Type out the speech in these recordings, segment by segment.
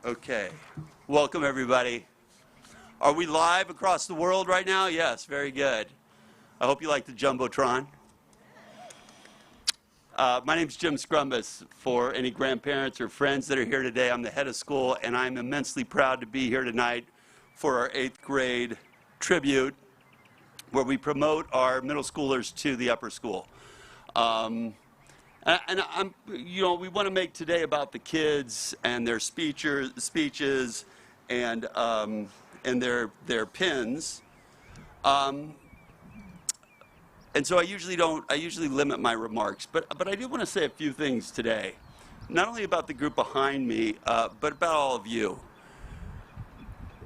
Okay. Welcome, everybody. Are we live across the world right now? Yes, very good. I hope you like the Jumbotron. My name's Jim Scrumbus. For any grandparents or friends that are here today, I'm the head of school, and I'm immensely proud to be here tonight for our 8th grade tribute, where we promote our middle schoolers to the upper school. We want to make today about the kids and their speeches and their pins. And so I usually limit my remarks, but I do want to say a few things today, not only about the group behind me, but about all of you.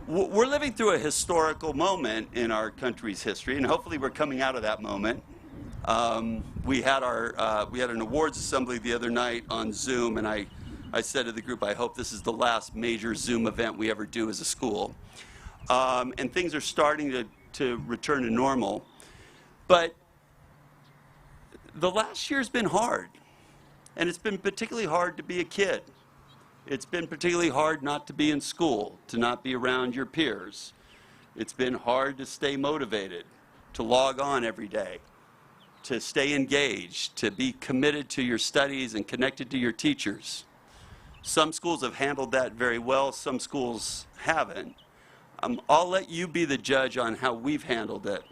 We're living through a historical moment in our country's history, and hopefully we're coming out of that moment. We had an awards assembly the other night on Zoom, and I said to the group, I hope this is the last major Zoom event we ever do as a school. And things are starting to return to normal. But the last year's been hard, and it's been particularly hard to be a kid. It's been particularly hard not to be in school, to not be around your peers. It's been hard to stay motivated, to log on every day, to stay engaged, to be committed to your studies and connected to your teachers. Some schools have handled that very well, some schools haven't. I'll let you be the judge on how we've handled it.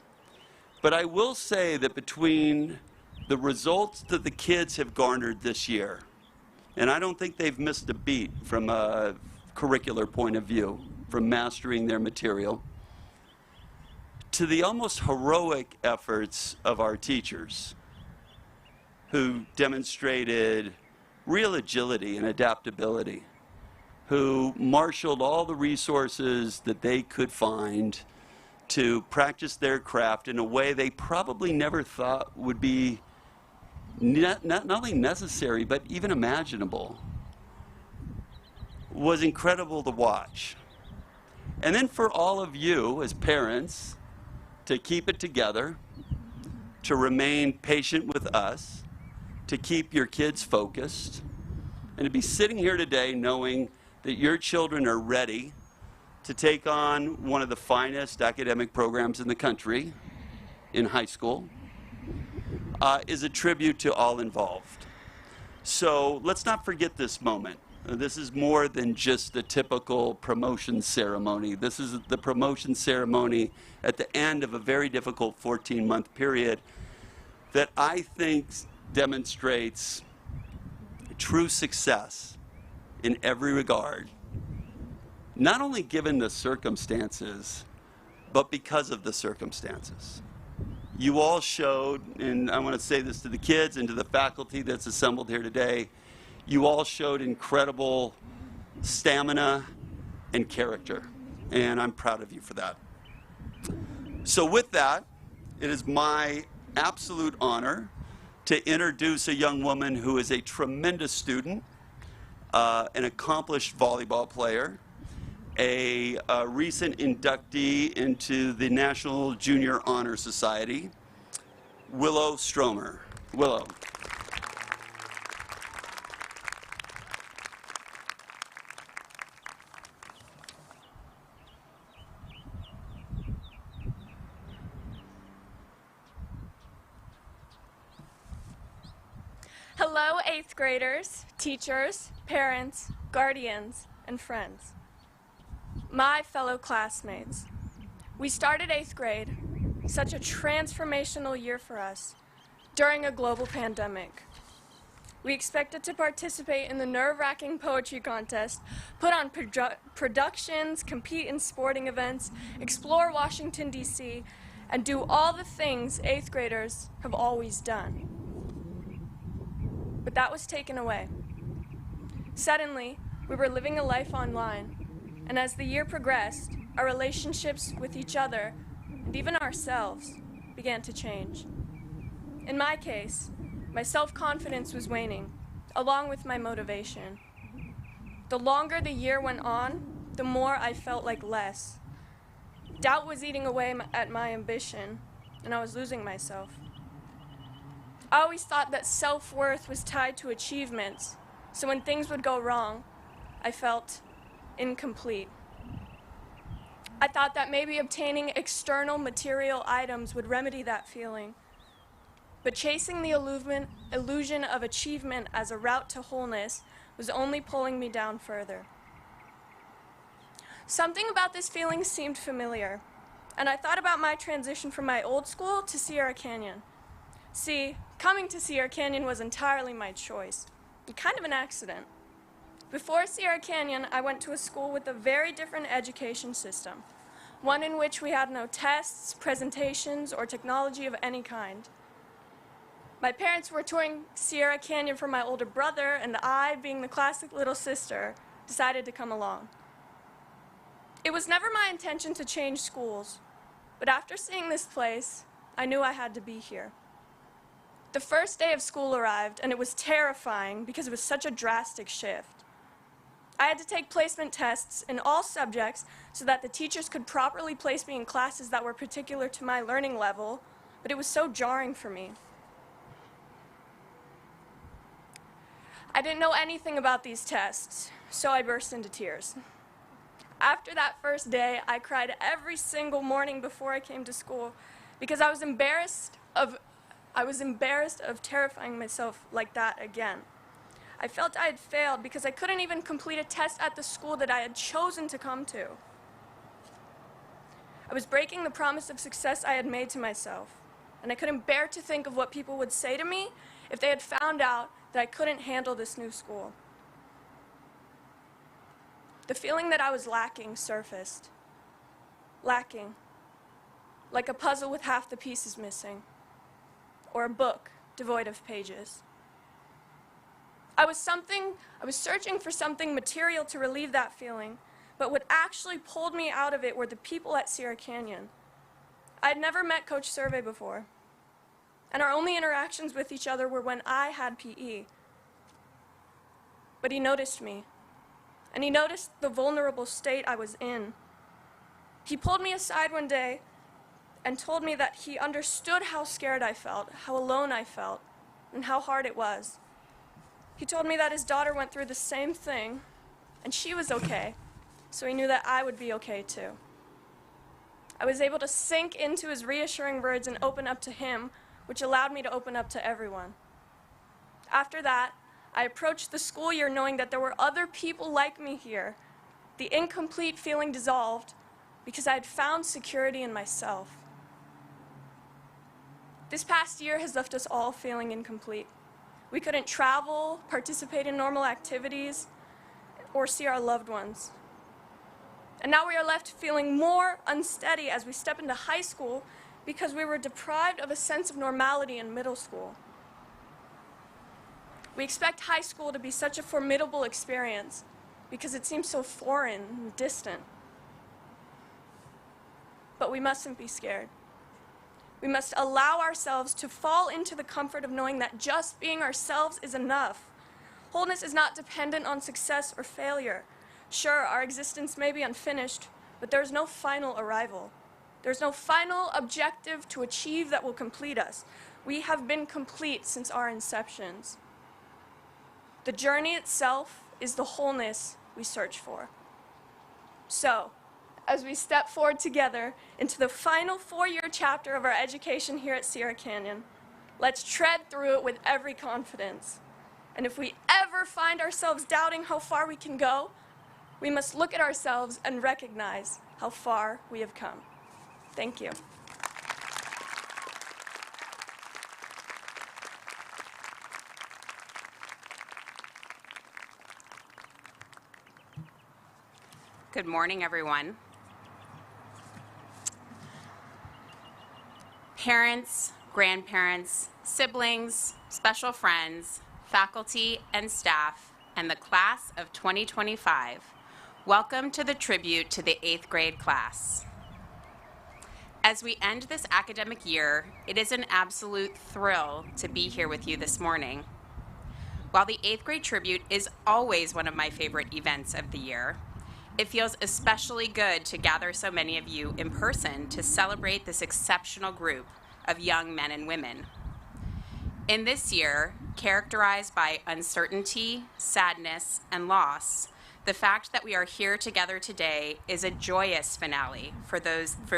But I will say that between the results that the kids have garnered this year, and I don't think they've missed a beat from a curricular point of view, from mastering their material, to the almost heroic efforts of our teachers, who demonstrated real agility and adaptability, who marshaled all the resources that they could find to practice their craft in a way they probably never thought would be not only necessary, but even imaginable, was incredible to watch. And then for all of you as parents to keep it together, to remain patient with us, to keep your kids focused, and to be sitting here today knowing that your children are ready to take on one of the finest academic programs in the country in high school, is a tribute to all involved. So let's not forget this moment. This is more than just the typical promotion ceremony. This is the promotion ceremony at the end of a very difficult 14-month period that I think demonstrates true success in every regard, not only given the circumstances, but because of the circumstances. You all showed, and I want to say this to the kids and to the faculty that's assembled here today, you all showed incredible stamina and character, and I'm proud of you for that. So with that, it is my absolute honor to introduce a young woman who is a tremendous student, an accomplished volleyball player, a recent inductee into the National Junior Honor Society, Willow Stromer. Willow. Hello, 8th graders, teachers, parents, guardians, and friends. My fellow classmates, we started 8th grade, such a transformational year for us, during a global pandemic. We expected to participate in the nerve-wracking poetry contest, put on productions, compete in sporting events, explore Washington, D.C., and do all the things 8th graders have always done. But that was taken away. Suddenly, we were living a life online, and as the year progressed, our relationships with each other, and even ourselves, began to change. In my case, my self-confidence was waning, along with my motivation. The longer the year went on, the more I felt like less. Doubt was eating away at my ambition, and I was losing myself. I always thought that self-worth was tied to achievements, so when things would go wrong, I felt incomplete. I thought that maybe obtaining external material items would remedy that feeling. But chasing the illusion of achievement as a route to wholeness was only pulling me down further. Something about this feeling seemed familiar, and I thought about my transition from my old school to Sierra Canyon. See, coming to Sierra Canyon was entirely my choice, and kind of an accident. Before Sierra Canyon, I went to a school with a very different education system, one in which we had no tests, presentations, or technology of any kind. My parents were touring Sierra Canyon for my older brother, and I, being the classic little sister, decided to come along. It was never my intention to change schools, but after seeing this place, I knew I had to be here. The first day of school arrived, and it was terrifying because it was such a drastic shift. I had to take placement tests in all subjects so that the teachers could properly place me in classes that were particular to my learning level, but it was so jarring for me. I didn't know anything about these tests, so I burst into tears. After that first day, I cried every single morning before I came to school because I was embarrassed of terrifying myself like that again. I felt I had failed because I couldn't even complete a test at the school that I had chosen to come to. I was breaking the promise of success I had made to myself, and I couldn't bear to think of what people would say to me if they had found out that I couldn't handle this new school. The feeling that I was lacking surfaced. Lacking. Like a puzzle with half the pieces missing, or a book devoid of pages. I was searching for something material to relieve that feeling, but what actually pulled me out of it were the people at Sierra Canyon. I had never met Coach Survey before, and our only interactions with each other were when I had PE. But he noticed me, and he noticed the vulnerable state I was in. He pulled me aside one day and told me that he understood how scared I felt, how alone I felt, and how hard it was. He told me that his daughter went through the same thing, and she was okay, so he knew that I would be okay too. I was able to sink into his reassuring words and open up to him, which allowed me to open up to everyone. After that, I approached the school year knowing that there were other people like me here. The incomplete feeling dissolved because I had found security in myself. This past year has left us all feeling incomplete. We couldn't travel, participate in normal activities, or see our loved ones. And now we are left feeling more unsteady as we step into high school because we were deprived of a sense of normality in middle school. We expect high school to be such a formidable experience because it seems so foreign and distant. But we mustn't be scared. We must allow ourselves to fall into the comfort of knowing that just being ourselves is enough. Wholeness is not dependent on success or failure. Sure, our existence may be unfinished, but there's no final arrival. There's no final objective to achieve that will complete us. We have been complete since our inceptions. The journey itself is the wholeness we search for. So, as we step forward together into the final 4-year chapter of our education here at Sierra Canyon, let's tread through it with every confidence. And if we ever find ourselves doubting how far we can go, we must look at ourselves and recognize how far we have come. Thank you. Good morning, everyone. Parents, grandparents, siblings, special friends, faculty and staff, and the class of 2025, welcome to the tribute to the 8th grade class. As we end this academic year, it is an absolute thrill to be here with you this morning. While the 8th grade tribute is always one of my favorite events of the year, it feels especially good to gather so many of you in person to celebrate this exceptional group of young men and women. In this year, characterized by uncertainty, sadness, and loss, the fact that we are here together today is a joyous finale for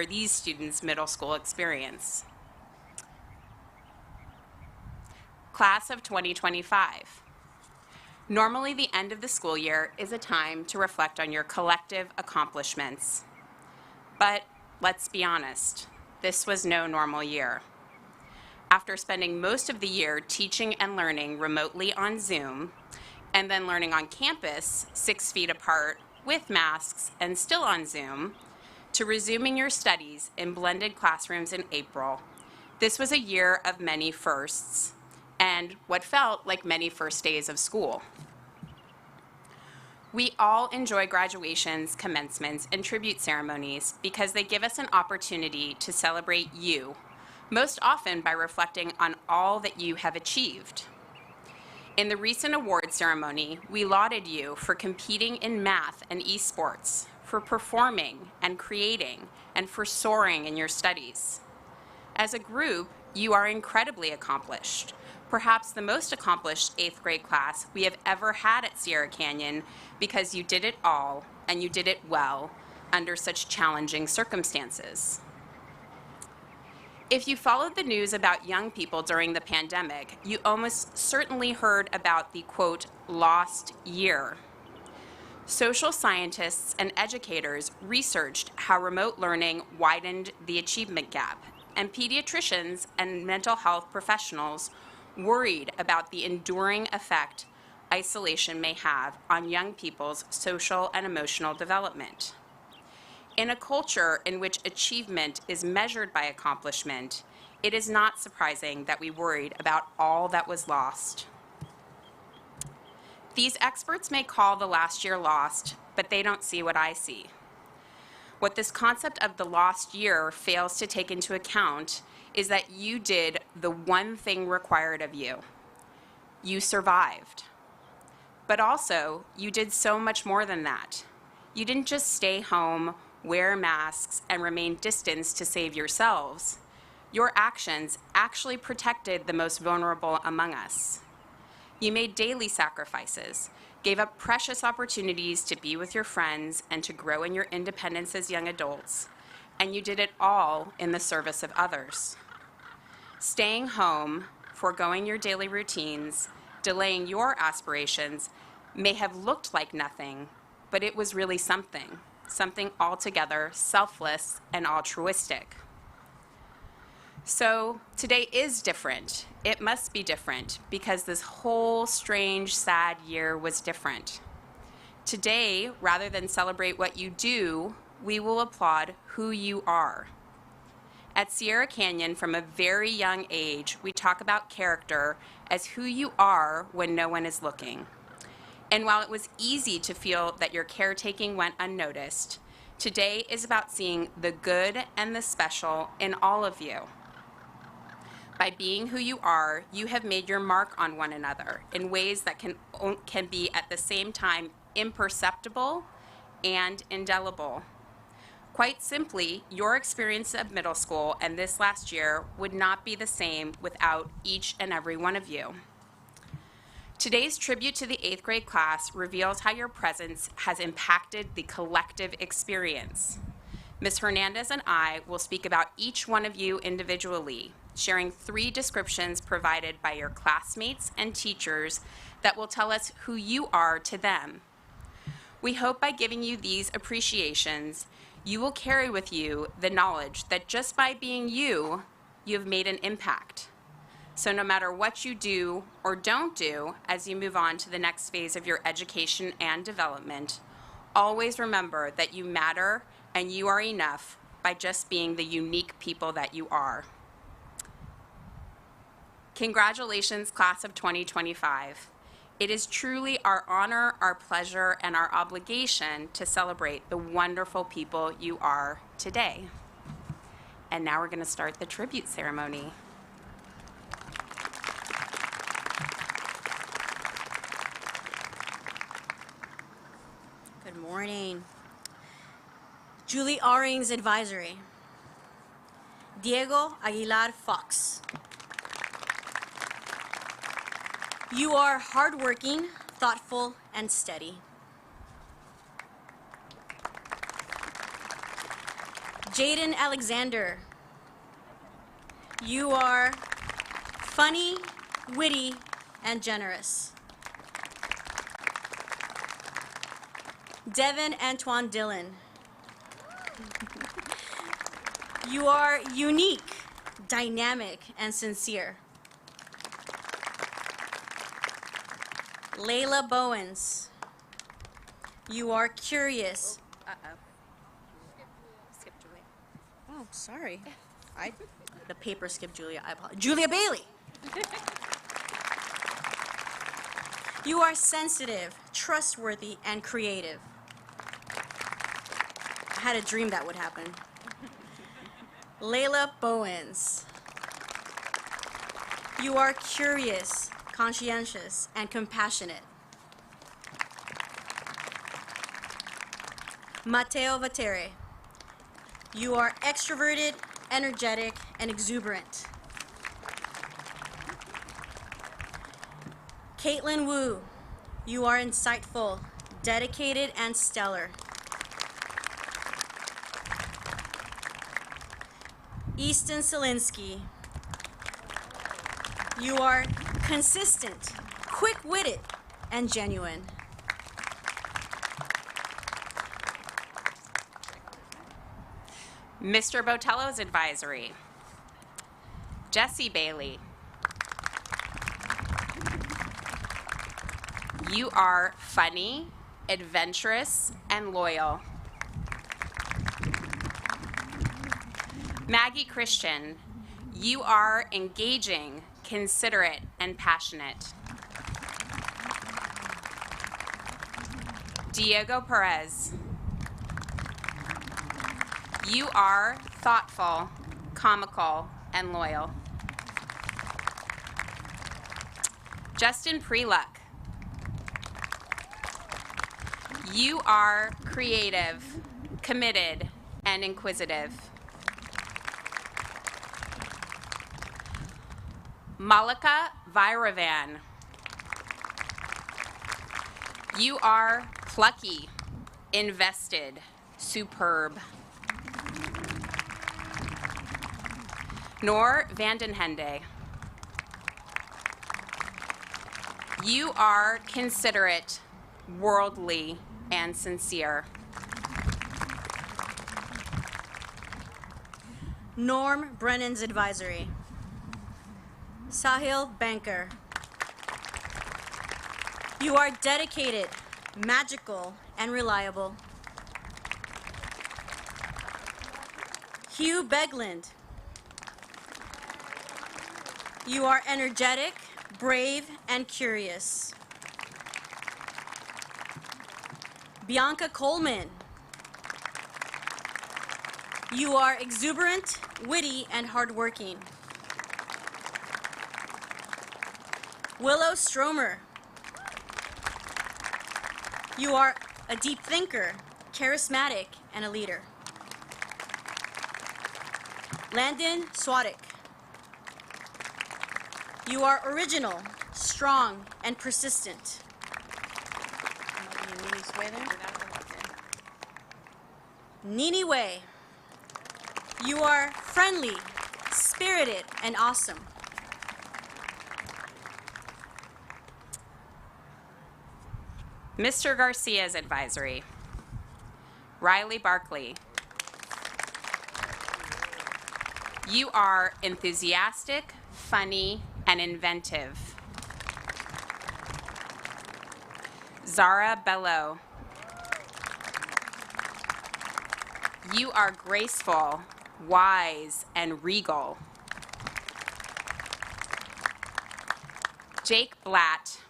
these students' middle school experience. Class of 2025. Normally, the end of the school year is a time to reflect on your collective accomplishments. But let's be honest, this was no normal year. After spending most of the year teaching and learning remotely on Zoom, and then learning on campus 6 feet apart with masks and still on Zoom, to resuming your studies in blended classrooms in April, this was a year of many firsts and what felt like many first days of school. We all enjoy graduations, commencements, and tribute ceremonies because they give us an opportunity to celebrate you, most often by reflecting on all that you have achieved. In the recent awards ceremony, we lauded you for competing in math and esports, for performing and creating, and for soaring in your studies. As a group, you are incredibly accomplished, perhaps the most accomplished 8th grade class we have ever had at Sierra Canyon, because you did it all, and you did it well, under such challenging circumstances. If you followed the news about young people during the pandemic, you almost certainly heard about the, quote, lost year. Social scientists and educators researched how remote learning widened the achievement gap, and pediatricians and mental health professionals worried about the enduring effect isolation may have on young people's social and emotional development. In a culture in which achievement is measured by accomplishment, it is not surprising that we worried about all that was lost. These experts may call the last year lost, but they don't see what I see. What this concept of the lost year fails to take into account is that you did the one thing required of you. You survived. But also, you did so much more than that. You didn't just stay home, wear masks, and remain distanced to save yourselves. Your actions actually protected the most vulnerable among us. You made daily sacrifices, gave up precious opportunities to be with your friends and to grow in your independence as young adults, and you did it all in the service of others. Staying home, foregoing your daily routines, delaying your aspirations may have looked like nothing, but it was really something altogether selfless and altruistic. So today is different. It must be different because this whole strange, sad year was different. Today, rather than celebrate what you do, we will applaud who you are. At Sierra Canyon, from a very young age, we talk about character as who you are when no one is looking. And while it was easy to feel that your caretaking went unnoticed, today is about seeing the good and the special in all of you. By being who you are, you have made your mark on one another in ways that can be at the same time imperceptible and indelible. Quite simply, your experience of middle school and this last year would not be the same without each and every one of you. Today's tribute to the 8th grade class reveals how your presence has impacted the collective experience. Ms. Hernandez and I will speak about each one of you individually, sharing 3 descriptions provided by your classmates and teachers that will tell us who you are to them. We hope by giving you these appreciations, you will carry with you the knowledge that just by being you, you've made an impact. So no matter what you do or don't do as you move on to the next phase of your education and development, always remember that you matter and you are enough by just being the unique people that you are. Congratulations, class of 2025. It is truly our honor, our pleasure, and our obligation to celebrate the wonderful people you are today. And now we're going to start the tribute ceremony. Good morning. Julie Aring's advisory. Diego Aguilar Fox. You are hardworking, thoughtful, and steady. Jaden Alexander. You are funny, witty, and generous. Devin Antoine Dillon. You are unique, dynamic, and sincere. Layla Bowens. You are curious. Skip Julia. Oh, sorry. The paper skipped Julia. I apologize. Julia Bailey. You are sensitive, trustworthy, and creative. I had a dream that would happen. Layla Bowens. You are curious, conscientious, and compassionate. Matteo Vatere. You are extroverted, energetic, and exuberant. Caitlin Wu. You are insightful, dedicated, and stellar. Easton Selinsky. You are consistent, quick-witted, and genuine. Mr. Botello's advisory. Jesse Bailey. You are funny, adventurous, and loyal. Maggie Christian. You are engaging, considerate, and passionate. Diego Perez. You are thoughtful, comical, and loyal. Justin Preluck. You are creative, committed, and inquisitive. Malika Vairavan. You are plucky, invested, superb. Noor Vandenhende. You are considerate, worldly, and sincere. Norm Brennan's advisory. Sahil Banker. You are dedicated, magical, and reliable. Hugh Begland. You are energetic, brave, and curious. Bianca Coleman. You are exuberant, witty, and hardworking. Willow Stromer. You are a deep thinker, charismatic, and a leader. Landon Swadek. You are original, strong, and persistent. Nini Wei. You are friendly, spirited, and awesome. Mr. Garcia's advisory. Riley Barkley. You are enthusiastic, funny, and inventive. Zara Bello. You are graceful, wise, and regal. Jake Blatt.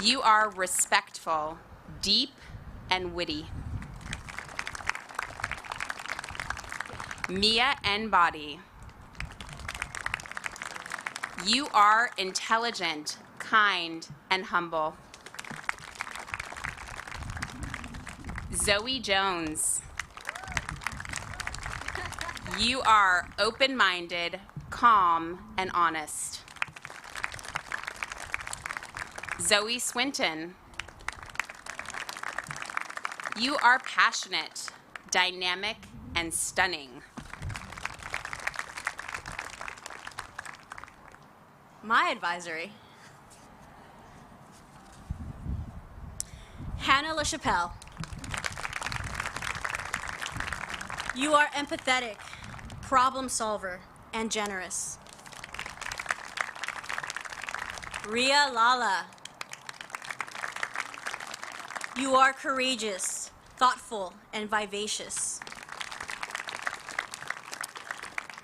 You are respectful, deep, and witty. Mia Enbody. You are intelligent, kind, and humble. Zoe Jones. You are open-minded, calm, and honest. Zoe Swinton. You are passionate, dynamic, and stunning. My advisory. Hannah LaChapelle. You are empathetic, problem solver, and generous. Ria Lala. You are courageous, thoughtful, and vivacious.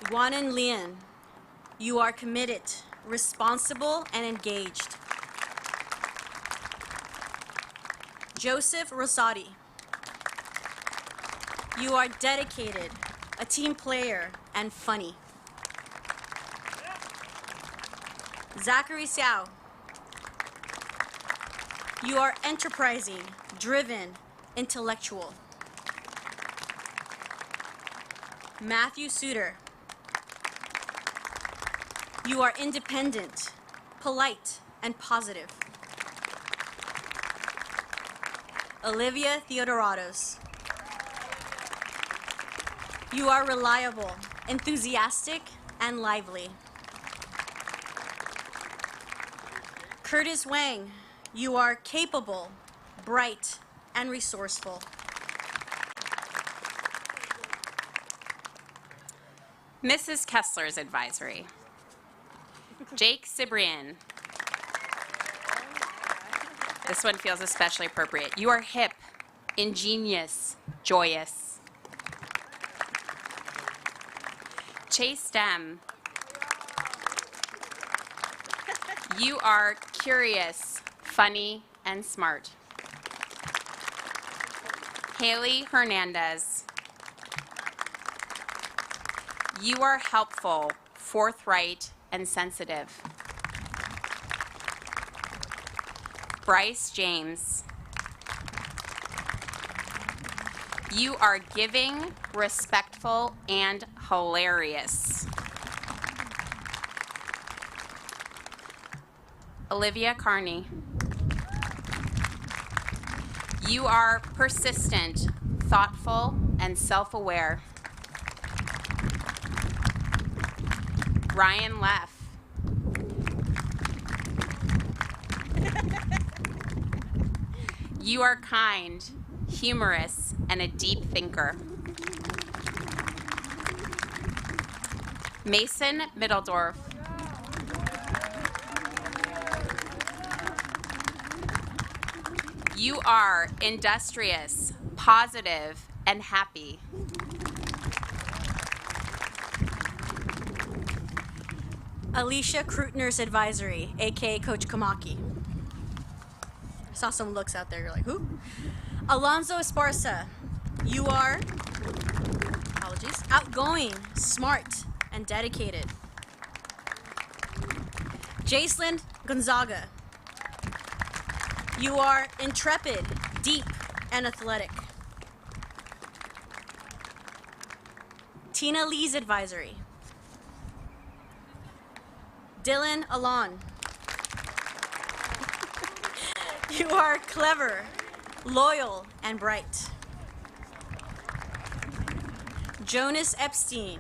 Guanan Lian. You are committed, responsible, and engaged. Joseph Rosati. You are dedicated, a team player, and funny. Zachary Xiao. You are enterprising, driven, intellectual. Matthew Suter. You are independent, polite, and positive. Olivia Theodoratos. You are reliable, enthusiastic, and lively. Curtis Wang. You are capable, bright, and resourceful. Mrs. Kessler's advisory. Jake Cibrian. This one feels especially appropriate. You are hip, ingenious, joyous. Chase Dem. You are curious, funny, and smart. Haley Hernandez. You are helpful, forthright, and sensitive. Bryce James. You are giving, respectful, and hilarious. Olivia Carney. You are persistent, thoughtful, and self-aware. Ryan Leff. You are kind, humorous, and a deep thinker. Mason Middledorf. You are industrious, positive, and happy. Alicia Krutner's advisory, aka Coach Kamaki. I saw some looks out there, you're like, who? Alonzo Esparza. You are, apologies, outgoing, smart, and dedicated. Jacelyn Gonzaga. You are intrepid, deep, and athletic. Tina Lee's advisory. Dylan Alon. You are clever, loyal, and bright. Jonas Epstein.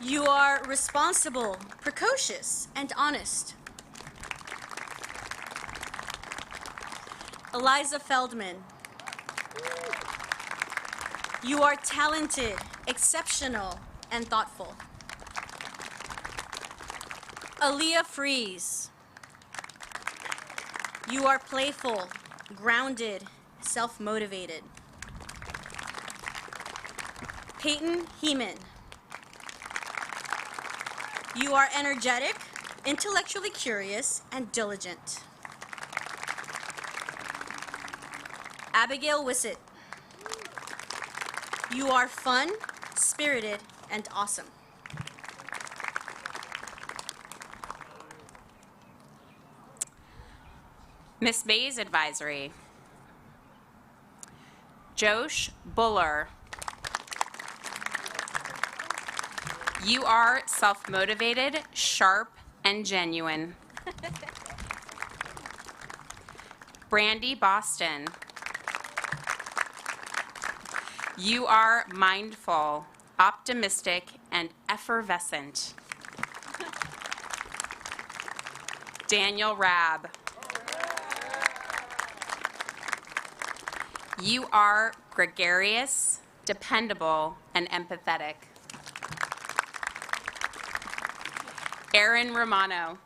You are responsible, precocious, and honest. Eliza Feldman. You are talented, exceptional, and thoughtful. Aaliyah Fries. You are playful, grounded, self-motivated. Peyton Heeman. You are energetic, intellectually curious, and diligent. Abigail Wissett. You are fun, spirited, and awesome. Miss May's advisory. Josh Buller. You are self-motivated, sharp, and genuine. Brandy Boston. You are mindful, optimistic, and effervescent. Daniel Rabb. You are gregarious, dependable, and empathetic. Aaron Romano.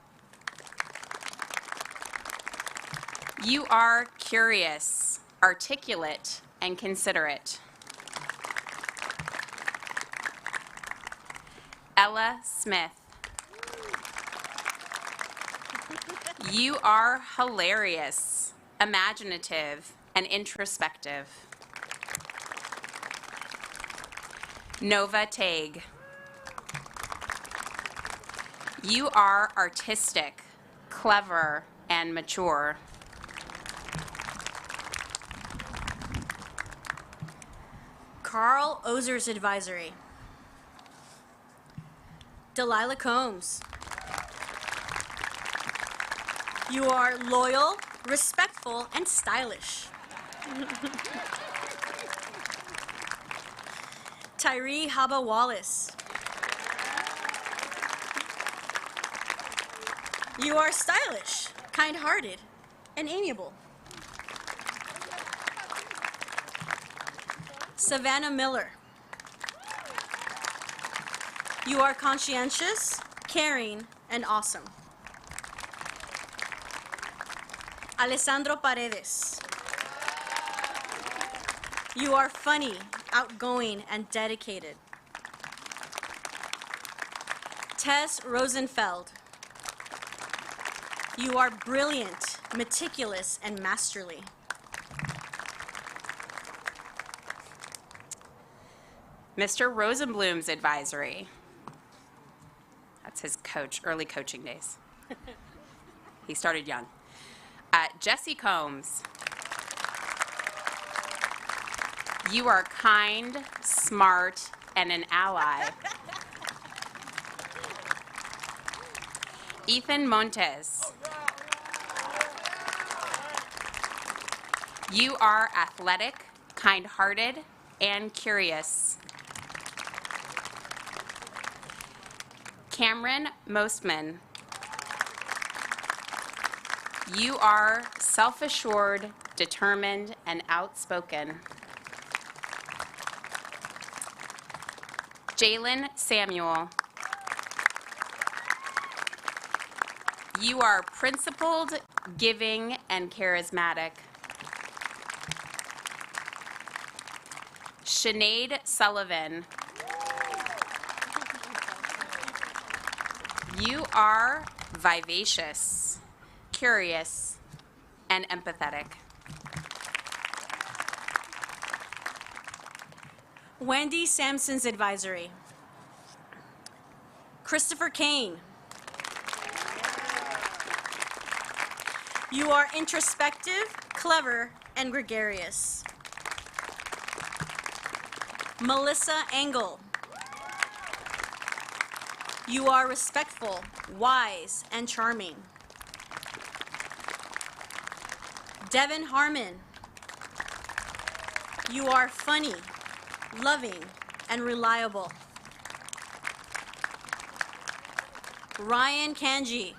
You are curious, articulate, and considerate. Ella Smith. You are hilarious, imaginative, and introspective. Nova Tague. You are artistic, clever, and mature. Carl Ozer's Advisory. Delilah Combs. You are loyal, respectful, and stylish. Tyree Haba Wallace. You are stylish, kind-hearted, and amiable. Savannah Miller. You are conscientious, caring, and awesome. Alessandro Paredes. You are funny, outgoing, and dedicated. Tess Rosenfeld. You are brilliant, meticulous, and masterly. Mr. Rosenblum's Advisory. That's his coach, early coaching days. He started young. Jesse Combs. You are kind, smart, and an ally. Ethan Montes. You are athletic, kind-hearted, and curious. Cameron Mostman. You are self-assured, determined, and outspoken. Jalen Samuel. You are principled, giving, and charismatic. Sinead Sullivan. You are vivacious, curious, and empathetic. Wendy Sampson's Advisory. Christopher Kane. You are introspective, clever, and gregarious. Melissa Engel. You are respectful, wise, and charming. Devin Harmon. You are funny, loving, and reliable. Ryan Kanji.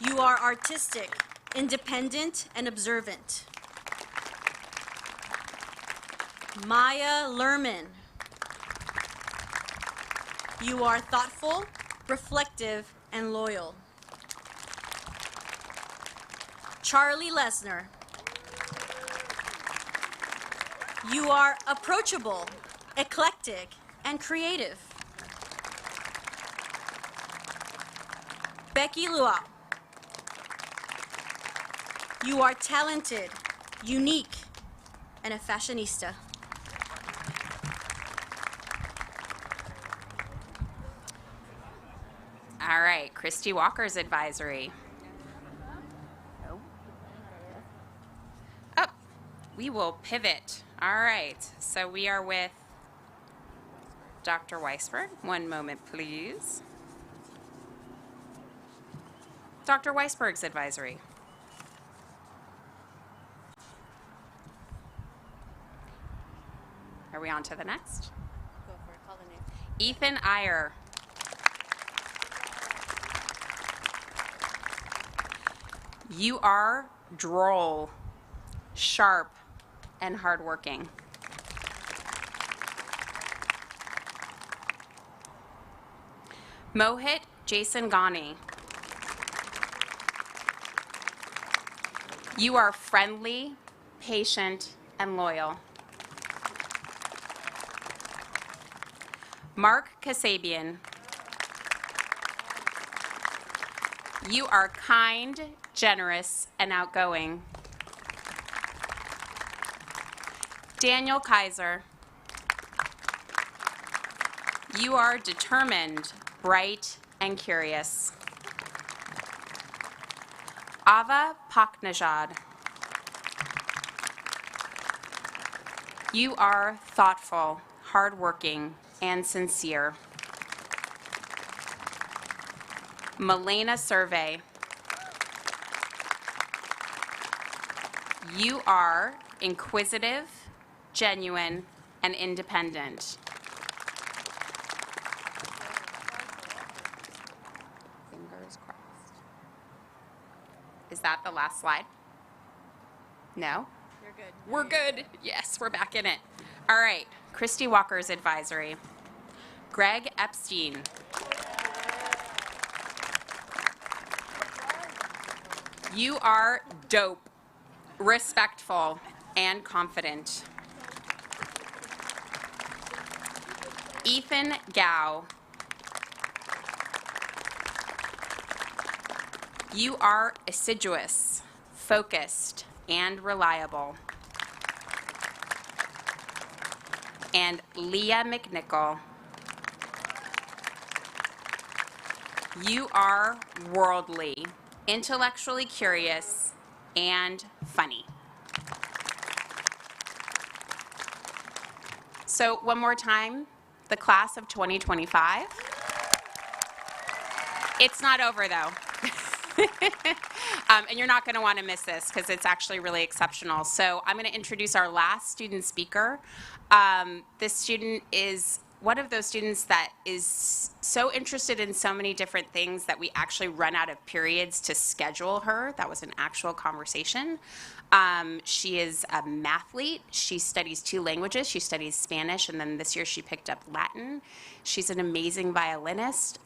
You are artistic, independent, and observant. Maya Lerman. You are thoughtful, reflective, and loyal. Charlie Lesnar. You are approachable, eclectic, and creative. Becky Lua. You are talented, unique, and a fashionista. All right, Christy Walker's Advisory. Oh, we will pivot. All right, so we are with Dr. Weisberg. One moment, please. Dr. Weisberg's advisory. Are we on to the next? Go for it. Call the name. Ethan Iyer. You are droll, sharp, and hardworking. Mohit Jason Ghani. You are friendly, patient, and loyal. Mark Kasabian. You are kind, generous, and outgoing. Daniel Kaiser. You are determined, bright, and curious. Ava Paknajad. You are thoughtful, hardworking, and sincere. Milena Survey. You are inquisitive, genuine, and independent. Fingers crossed. Is that the last slide? No? You're good. We're good. Yes, we're back in it. All right, Christy Walker's advisory. Greg Epstein. You are dope, respectful, and confident. Ethan Gao. You are assiduous, focused, and reliable. And Leah McNichol. You are worldly, intellectually curious, and funny. So one more time, the class of 2025. It's not over though. And you're not going to want to miss this because it's actually really exceptional. So I'm going to introduce our last student speaker. This student is one of those students that is so interested in so many different things that we actually run out of periods to schedule her. That was an actual conversation. She is a mathlete. She studies 2 languages. She studies Spanish, and then this year she picked up Latin. She's an amazing violinist.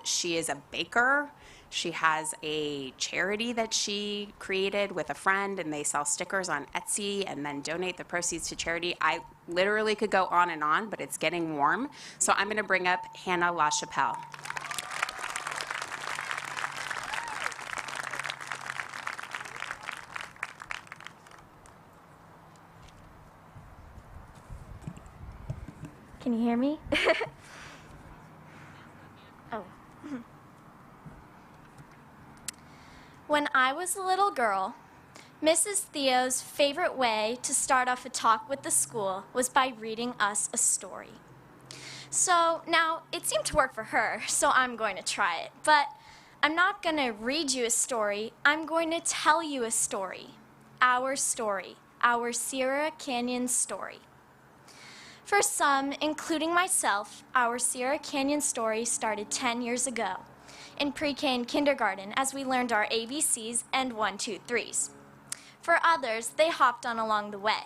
She is a baker. She has a charity that she created with a friend, and they sell stickers on Etsy and then donate the proceeds to charity. I literally could go on and on, but it's getting warm. So I'm going to bring up Hannah LaChapelle. Can you hear me? Oh. When I was a little girl, Mrs. Theo's favorite way to start off a talk with the school was by reading us a story. So now, it seemed to work for her, so I'm going to try it. But I'm not going to read you a story, I'm going to tell you a story. Our Sierra Canyon story. For some, including myself, our Sierra Canyon story started 10 years ago in pre-K and kindergarten as we learned our ABCs and 1, 2, 3s. For others, they hopped on along the way.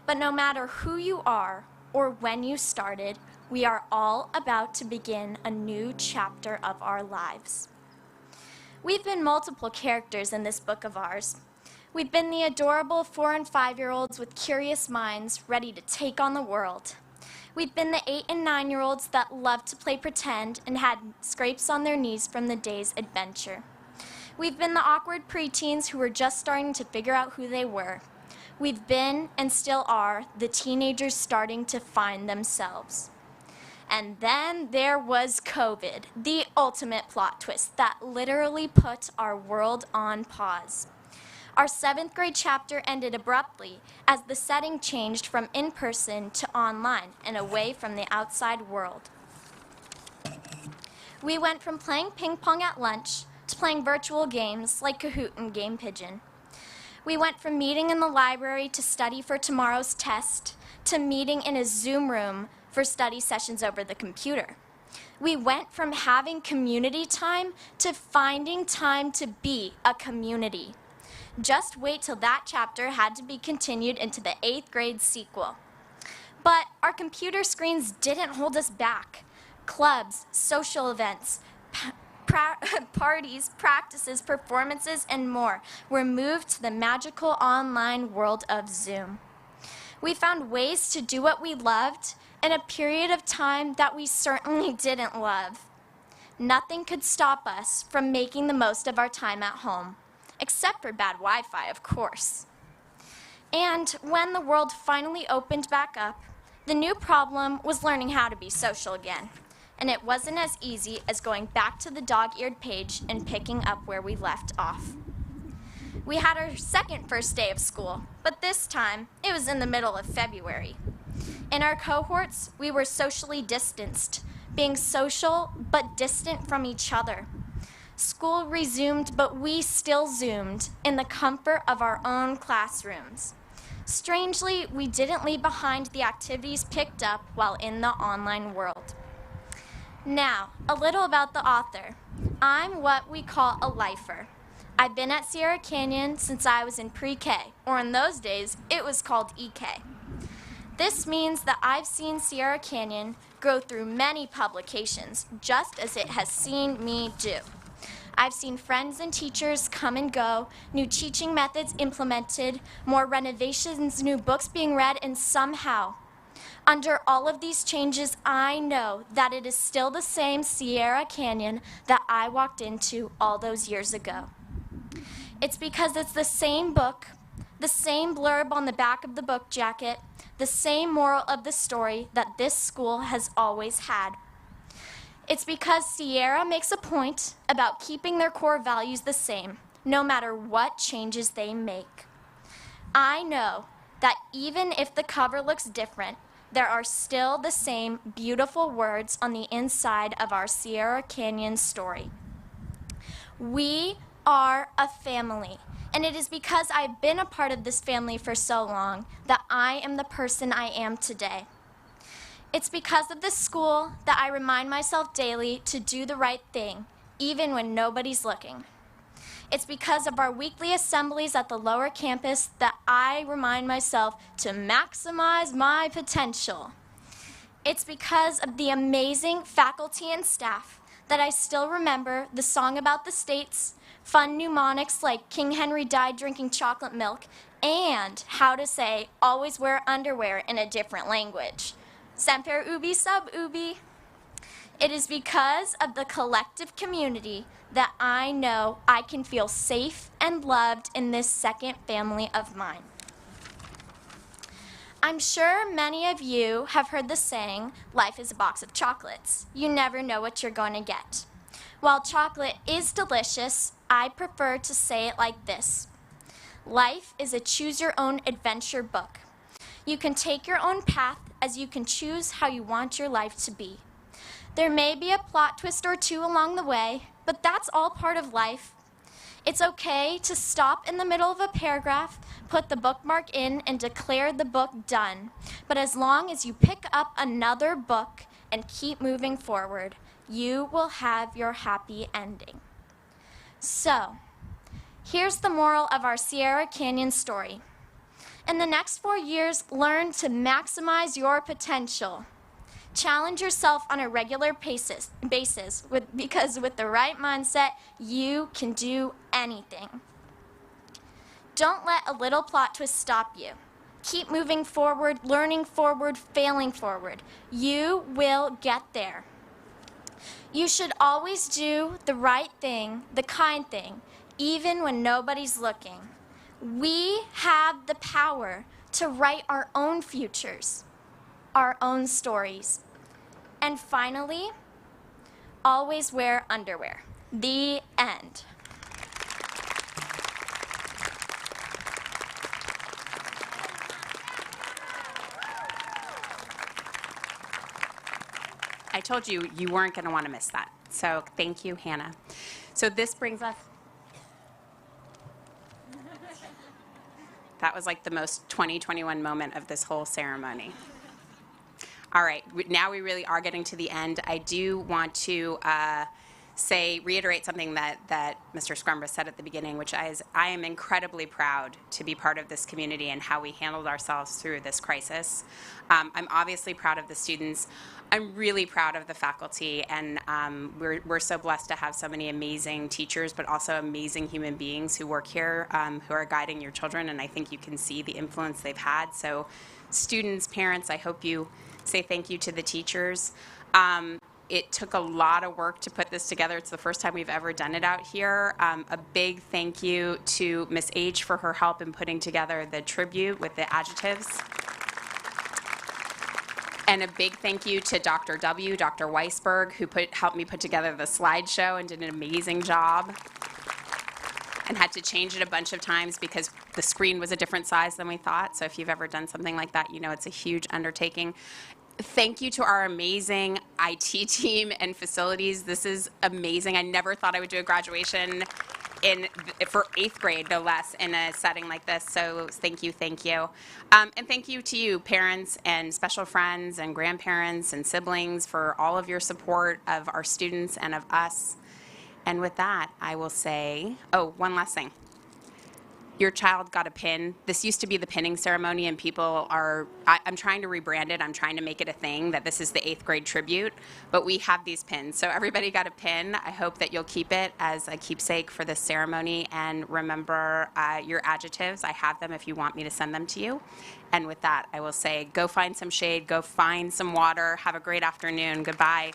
But no matter who you are or when you started, we are all about to begin a new chapter of our lives. We've been multiple characters in this book of ours. We've been the adorable 4 and 5-year-olds with curious minds ready to take on the world. We've been the 8 and 9-year-olds that loved to play pretend and had scrapes on their knees from the day's adventure. We've been the awkward preteens who were just starting to figure out who they were. We've been, and still are, the teenagers starting to find themselves. And then there was COVID, the ultimate plot twist that literally put our world on pause. Our 7th grade chapter ended abruptly as the setting changed from in-person to online and away from the outside world. We went from playing ping pong at lunch to to playing virtual games like Kahoot and Game Pigeon. We went from meeting in the library to study for tomorrow's test to meeting in a Zoom room for study sessions over the computer. We went from having community time to finding time to be a community. Just wait till that chapter had to be continued into the 8th grade sequel. But our computer screens didn't hold us back. Clubs, social events, parties, practices, performances, and more were moved to the magical online world of Zoom. We found ways to do what we loved in a period of time that we certainly didn't love. Nothing could stop us from making the most of our time at home, except for bad Wi-Fi, of course. And when the world finally opened back up, the new problem was learning how to be social again. And it wasn't as easy as going back to the dog-eared page and picking up where we left off. We had our second first day of school, but this time it was in the middle of February. In our cohorts, we were socially distanced, being social but distant from each other. School resumed, but we still Zoomed in the comfort of our own classrooms. Strangely, we didn't leave behind the activities picked up while in the online world. Now, a little about the author. I'm what we call a lifer. I've been at Sierra Canyon since I was in pre-K, or in those days, it was called EK. This means that I've seen Sierra Canyon grow through many publications, just as it has seen me do. I've seen friends and teachers come and go, new teaching methods implemented, more renovations, new books being read, and somehow, under all of these changes, I know that it is still the same Sierra Canyon that I walked into all those years ago. It's because it's the same book, the same blurb on the back of the book jacket, the same moral of the story that this school has always had. It's because Sierra makes a point about keeping their core values the same, no matter what changes they make. I know that even if the cover looks different, there are still the same beautiful words on the inside of our Sierra Canyon story. We are a family, and it is because I've been a part of this family for so long that I am the person I am today. It's because of this school that I remind myself daily to do the right thing, even when nobody's looking. It's because of our weekly assemblies at the lower campus that I remind myself to maximize my potential. It's because of the amazing faculty and staff that I still remember the song about the states, fun mnemonics like King Henry died drinking chocolate milk, and how to say always wear underwear in a different language. Semper ubi sub ubi. It is because of the collective community that I know I can feel safe and loved in this second family of mine. I'm sure many of you have heard the saying, life is a box of chocolates. You never know what you're going to get. While chocolate is delicious, I prefer to say it like this. Life is a choose-your-own-adventure book. You can take your own path as you can choose how you want your life to be. There may be a plot twist or two along the way, but that's all part of life. It's okay to stop in the middle of a paragraph, put the bookmark in, and declare the book done. But as long as you pick up another book and keep moving forward, you will have your happy ending. So, here's the moral of our Sierra Canyon story. In the next 4 years, learn to maximize your potential. Challenge yourself on a regular basis because with the right mindset, you can do anything. Don't let a little plot twist stop you. Keep moving forward, learning forward, failing forward. You will get there. You should always do the right thing, the kind thing, even when nobody's looking. We have the power to write our own futures, our own stories. And finally, always wear underwear. The end. I told you you weren't going to want to miss that. So thank you, Hannah. So this brings us. That was like the most 2021 moment of this whole ceremony. All right, now we really are getting to the end. I do want to reiterate something that Mr. Scrumbus said at the beginning, which is I am incredibly proud to be part of this community and how we handled ourselves through this crisis. I'm obviously proud of the students. I'm really proud of the faculty, and we're so blessed to have so many amazing teachers, but also amazing human beings who work here, who are guiding your children, and I think you can see the influence they've had. So students, parents, I hope you say thank you to the teachers. It took a lot of work to put this together. It's the first time we've ever done it out here. A big thank you to Miss H for her help in putting together the tribute with the adjectives. And a big thank you to Dr. W, Dr. Weisberg, who helped me put together the slideshow and did an amazing job. And had to change it a bunch of times because the screen was a different size than we thought. So if you've ever done something like that, you know it's a huge undertaking. Thank you to our amazing IT team and facilities. This is amazing. I never thought I would do a graduation for 8th grade, no less, in a setting like this. So thank you, thank you. And thank you to you, parents and special friends and grandparents and siblings, for all of your support of our students and of us. And with that, I will say, oh, one last thing. Your child got a pin. This used to be the pinning ceremony, and people are, I'm trying to rebrand it. I'm trying to make it a thing that this is the 8th grade tribute, but we have these pins. So everybody got a pin. I hope that you'll keep it as a keepsake for this ceremony, and remember your adjectives. I have them if you want me to send them to you. And with that, I will say, go find some shade, go find some water. Have a great afternoon. Goodbye.